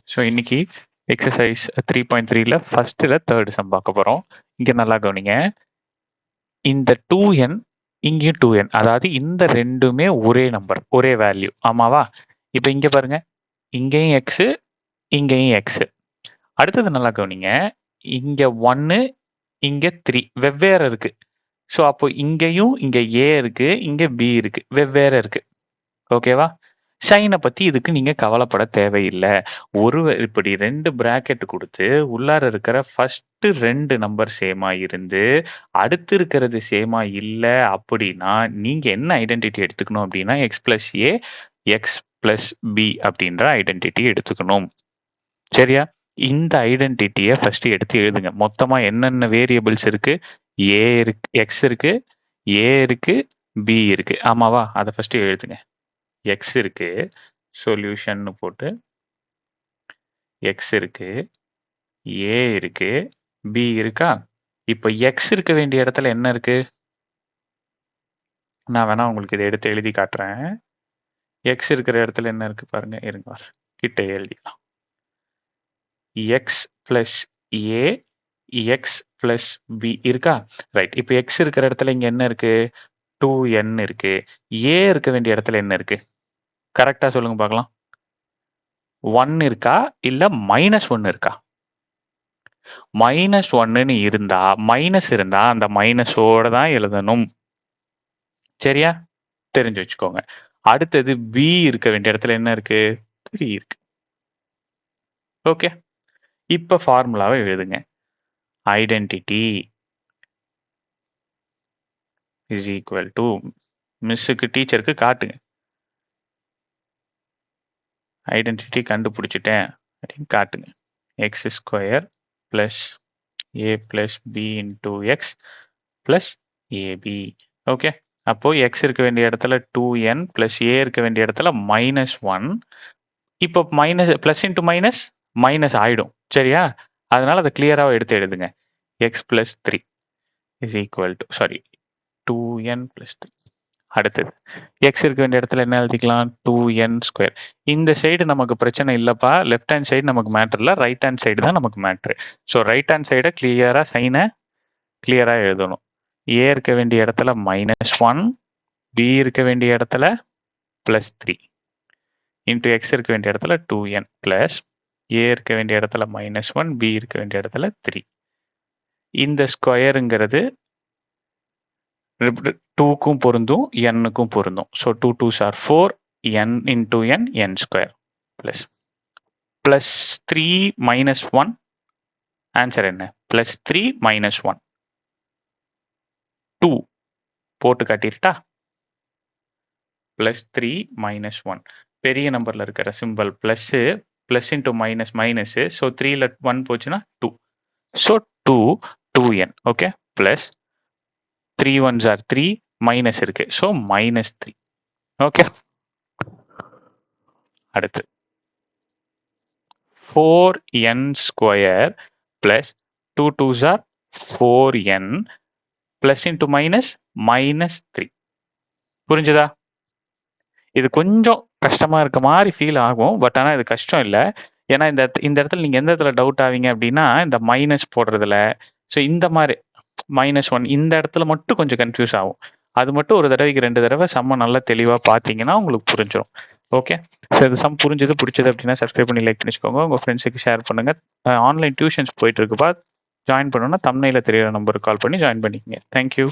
So இன்னைக்கு exercise 3.3ல ஃபர்ஸ்ட்ல third sum பார்க்க போறோம். இங்க நல்லா கவனிங்க. இந்த 2n இங்கேயும் 2n, அதாவது இந்த ரெண்டுமே ஒரே நம்பர், ஒரே வேல்யூ. ஆமாவா? இப்போ இங்க பாருங்க, இங்கேயும் x, இங்கேயும் x. அடுத்தது நல்லா கவனிங்க. இங்க 1, இங்க 3 வெவ்வேறு இருக்கு. ஸோ அப்போ இங்கேயும் இங்க a இருக்கு, இங்க b இருக்கு, வெவ்வேறு இருக்கு. ஓகேவா? சைனை பத்தி இதுக்கு நீங்க கவலைப்பட தேவையில்லை. இப்படி 2 பிராக்கெட் கொடுத்து உள்ளார இருக்கிற ஃபர்ஸ்ட் 2 நம்பர் சேமா இருந்து அடுத்து இருக்கிறது சேமா இல்லை அப்படின்னா நீங்க என்ன ஐடென்டிட்டி எடுத்துக்கணும் அப்படின்னா x plus A X plus B அப்படின்ற ஐடென்டிட்டி எடுத்துக்கணும். சரியா? இந்த ஐடென்டிட்டியை ஃபர்ஸ்ட் எடுத்து எழுதுங்க. மொத்தமா என்னென்ன வேரியபிள்ஸ் இருக்கு? ஏ இருக்கு, எக்ஸ் இருக்கு, ஏ இருக்கு, பி இருக்கு. ஆமாவா? அதை ஃபர்ஸ்ட் எழுதுங்க. x இருக்கு, சொல்யூஷன் போட்டு x இருக்கு, a இருக்கு, b இருக்கா? இப்போ x இருக்க வேண்டிய இடத்துல என்ன இருக்கு? நான் வேணா உங்களுக்கு இதை எடுத்து எழுதி காட்டுறேன். x இருக்கிற இடத்துல என்ன இருக்கு பாருங்க. இருங்க, கிட்ட எழுதிக்கலாம். x plus a x plus b இருக்கா? ரைட். இப்போ x இருக்கிற இடத்துல இங்க என்ன இருக்கு? 2n இருக்கு. a இருக்க வேண்டிய இடத்துல என்ன இருக்கு? கரெக்டா சொல்லுங்க பார்க்கலாம். 1 இருக்கா இல்ல -1 இருக்கா? -1ன்னு இருந்தா, மைனஸ் இருந்தா அந்த மைனஸோட தான் எழுதணும். சரியா? தெரிஞ்சு வச்சுக்கோங்க. அடுத்தது b இருக்க வேண்டிய இடத்துல என்ன இருக்கு? 3 இருக்கு. ஓகே. இப்ப ஃபார்முலாவை எழுதுங்க. ஐடென்டிட்டி இஸ் ஈக்குவல் டு, மிஸ்ஸுக்கு டீச்சருக்கு காட்டுங்க. ஐடென்டிட்டி கண்டுபிடிச்சிட்டேன் அப்படின்னு காட்டுங்க. X square plus a plus b into x plus ab. Okay. அப்போ எக்ஸ் இருக்க வேண்டிய இடத்துல 2n பிளஸ் ஏ இருக்க வேண்டிய இடத்துல -1. இப்போ minus plus into minus minus ஆயிடும். சரியா? அதனால அதை கிளியராக எடுத்து எழுதுங்க. X plus 3 is equal to, sorry, 2n plus 3. அடுத்தது எக்ஸ் இருக்க வேண்டிய இடத்துல என்ன எழுதிக்கலாம்? 2n square. இந்த சைடு நமக்கு பிரச்சனை இல்லப்பா. லெஃப்ட் ஹேண்ட் சைடு நமக்கு மேட்டர் இல்லை, ரைட் ஹேண்ட் சைடு தான் நமக்கு மேட்ரு. ஸோ ரைட் ஹேண்ட் சைடை கிளியரா சைனை கிளியரா எழுதணும். ஏ இருக்க வேண்டிய இடத்துல -1, பி இருக்க வேண்டிய இடத்துல +3 இன்டூ எக்ஸ் இருக்க வேண்டிய இடத்துல 2n பிளஸ் ஏ இருக்க வேண்டிய இடத்துல -1, பி இருக்க வேண்டிய இடத்துல 3. இந்த ஸ்கொயருங்கிறது 2க்கும் பொருந்தும், n-க்கும் பொருந்தும். So 2 2s are 4, n into n, n square plus +3 -1. Answer என்ன? +3 -1, 2 போட்டு காட்டிட்டா? +3 -1. பெரிய நம்பர்ல இருக்கிற simple plus, plus into minus minus. So 3ல 1 போச்சுன்னா 2. So 2 2n. Okay. Plus 3 1s are 3, minus இருக்கு. ஸோ -3. ஓகே. அடுத்து 4n square plus 2 2s are 4n plus into minus -3. புரிஞ்சுதா? இது கொஞ்சம் கஷ்டமா இருக்க மாதிரி ஃபீல் ஆகும். பட் ஆனால் இது கஷ்டம் இல்லை. ஏன்னா இந்த இடத்துல நீங்கள் எந்த இடத்துல டவுட் ஆவீங்க அப்படின்னா இந்த மைனஸ் போடுறதுல. ஸோ இந்த மாதிரி -1 இந்த இடத்துல மட்டும் கொஞ்சம் கன்ஃபியூஸ் ஆகும். அது மட்டும் ஒரு தடவைக்கு 2 தடவை செம்ம நல்லா தெளிவாக பார்த்தீங்கன்னா உங்களுக்கு புரிஞ்சிடும். ஓகே. ஸோ இது சம் புரிஞ்சது பிடிச்சது அப்படின்னா சப்ஸ்கிரைப் பண்ணி லைக் பண்ணிச்சுக்கோங்க. உங்கள் ஃப்ரெண்ட்ஸுக்கு ஷேர் பண்ணுங்க. ஆன்லைன் டியூஷன்ஸ் போயிட்டு இருக்குப்பா. ஜாயின் பண்ணணும்னா தம்ப்நெயில்ல தெரியிற நம்பருக்கு கால் பண்ணி ஜாயின் பண்ணிக்கங்க. தேங்க்யூ.